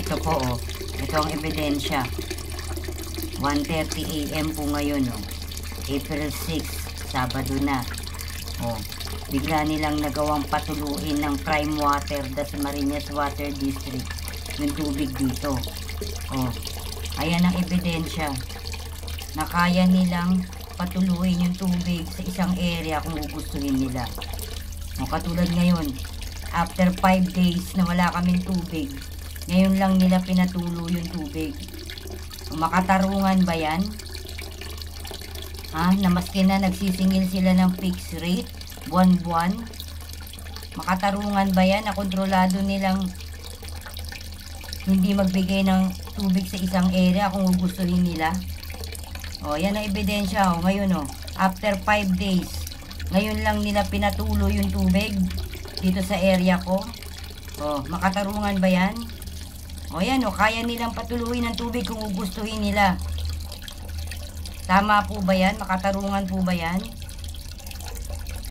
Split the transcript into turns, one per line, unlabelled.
Ito po, oh. Ito ang ebidensya. 1:30 AM po ngayon, oh. April 6, Sabado na. Oh, bigla nilang nagawang patuluin ng Prime Water, Dasmariñas Water District, yung tubig dito. Oh, ayan ang ebidensya na kaya nilang patuluin yung tubig sa isang area kung gugustuhin nila. O, katulad ngayon, after 5 days na wala kaming tubig, ngayon lang nila pinatulo yung tubig. O, makatarungan ba yan? Ha? Na maski na nagsisingil sila ng fixed rate, buwan-buwan? Makatarungan ba yan na kontrolado nilang hindi magbigay ng tubig sa isang area kung gugustuhin nila? O, yan ang ebidensya. O, ngayon, o, after 5 days, ngayon lang nila pinatulo yung tubig dito sa area ko. O, makatarungan ba yan? O, yan, o, kaya nilang patuluin ng tubig kung gugustuhin nila. Tama po ba yan? Makatarungan po ba yan?